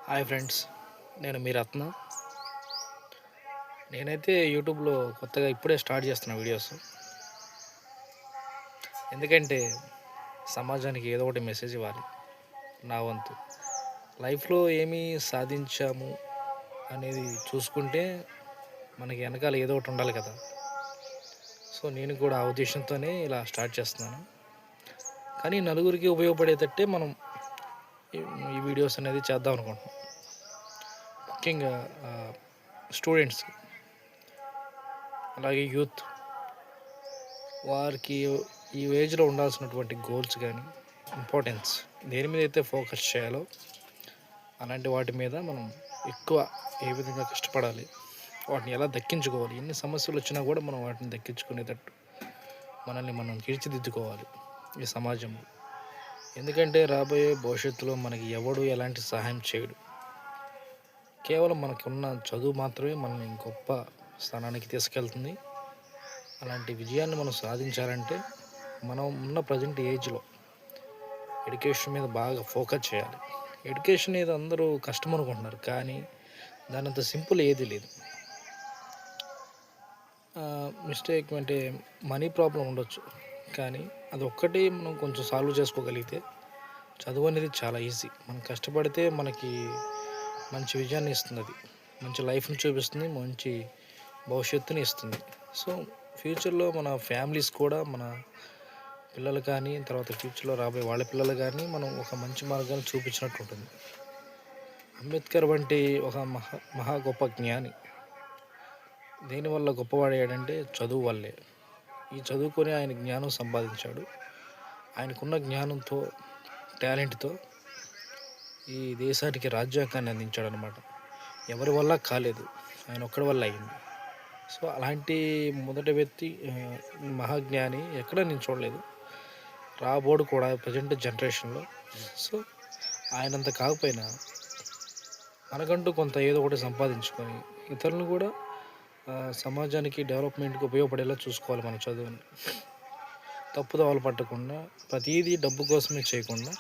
Hi friends, నేను మీ రత్న. నేనైతే యూట్యూబ్లో కొత్తగా ఇప్పుడే స్టార్ట్ చేస్తున్న వీడియోస్. ఎందుకంటే సమాజానికి ఏదో ఒకటి మెసేజ్ ఇవ్వాలి. నా వంతు లైఫ్లో ఏమి సాధించాము అనేది చూసుకుంటే మనకి వెనకాల ఏదో ఒకటి ఉండాలి కదా. సో నేను కూడా ఆ ఉద్దేశంతోనే ఇలా స్టార్ట్ చేస్తున్నాను. కానీ నలుగురికి ఉపయోగపడేటట్టే మనం ఈ వీడియోస్ అనేది చేద్దాం అనుకుంటున్నాం. ముఖ్యంగా స్టూడెంట్స్, అలాగే యూత్, వారికి ఈ ఏజ్లో ఉండాల్సినటువంటి గోల్స్ కానీ ఇంపార్టెన్స్ దేని మీద అయితే ఫోకస్ చేయాలో అలాంటి వాటి మీద మనం ఎక్కువ ఏ విధంగా కష్టపడాలి, వాటిని ఎలా దక్కించుకోవాలి, ఎన్ని సమస్యలు వచ్చినా కూడా మనం వాటిని దక్కించుకునేటట్టు మనల్ని మనం తీర్చిదిద్దుకోవాలి ఈ సమాజంలో. ఎందుకంటే రాబోయే భవిష్యత్తులో మనకి ఎవడు ఎలాంటి సహాయం చేయడు. కేవలం మనకున్న చదువు మాత్రమే మనల్ని గొప్ప స్థానానికి తీసుకెళ్తుంది. అలాంటి విజయాన్ని మనం సాధించాలంటే మనం ఉన్న ప్రజెంట్ ఏజ్లో ఎడ్యుకేషన్ మీద బాగా ఫోకస్ చేయాలి. ఎడ్యుకేషన్ అనేది అందరూ కష్టం అనుకుంటున్నారు, కానీ దాని అంత సింపుల్ ఏది లేదు. మిస్టేక్ అంటే మనీ ప్రాబ్లం ఉండొచ్చు, కానీ అది ఒక్కటి మనం కొంచెం సాల్వ్ చేసుకోగలిగితే చదువు అనేది చాలా ఈజీ. మనం కష్టపడితే మనకి మంచి విజయాన్ని ఇస్తుంది, అది మంచి లైఫ్ని చూపిస్తుంది, మంచి భవిష్యత్తుని ఇస్తుంది. సో ఫ్యూచర్లో మన ఫ్యామిలీస్ కూడా, మన పిల్లలు కానీ, తర్వాత ఫ్యూచర్లో రాబోయే వాళ్ళ పిల్లలు కానీ మనం ఒక మంచి మార్గాన్ని చూపించినట్టు ఉంటుంది. అంబేద్కర్ వంటి ఒక మహా గొప్ప జ్ఞాని దేనివల్ల గొప్పవాడయ్యాడంటే చదువు వల్లే. ఈ చదువుకొని ఆయన జ్ఞానం సంపాదించాడు. ఆయనకున్న జ్ఞానంతో, టాలెంట్తో ఈ దేశానికి రాజ్యాంగాన్ని అందించాడు అనమాట. ఎవరి వల్ల కాలేదు, ఆయన ఒక్కడి వల్ల అయింది. సో అలాంటి మొదటి వ్యక్తి, మహాజ్ఞాని ఎక్కడ నేను చూడలేదు, రాబోడు కూడా ప్రజెంట్ జనరేషన్లో. సో ఆయనంత కాకపోయినా మనకంటూ కొంత ఏదో ఒకటి సంపాదించుకొని ఇతరులను కూడా సమాజానికి డెవలప్మెంట్కి ఉపయోగపడేలా చూసుకోవాలి. మన చదువుని తప్పుదోవలు పట్టకుండా, ప్రతిదీ డబ్బు కోసమే చేయకుండా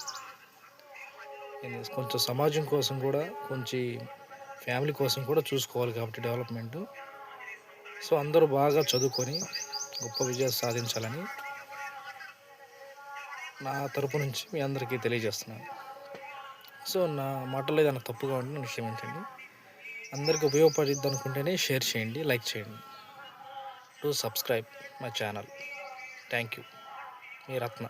కొంచెం సమాజం కోసం కూడా, కొంచెం ఫ్యామిలీ కోసం కూడా చూసుకోవాలి కాబట్టి డెవలప్మెంట్. సో అందరూ బాగా చదువుకొని గొప్ప విజయాలు సాధించాలని నా తరపు నుంచి మీ అందరికీ తెలియజేస్తున్నాను. సో నా మాటల్లో ఏదైనా తప్పుగా ఉంటే నన్ను క్షమించండి. అందరికీ ఉపయోగపడిద్ది అనుకుంటేనే షేర్ చేయండి, లైక్ చేయండి. To subscribe my channel. Thank you. Me Ratna.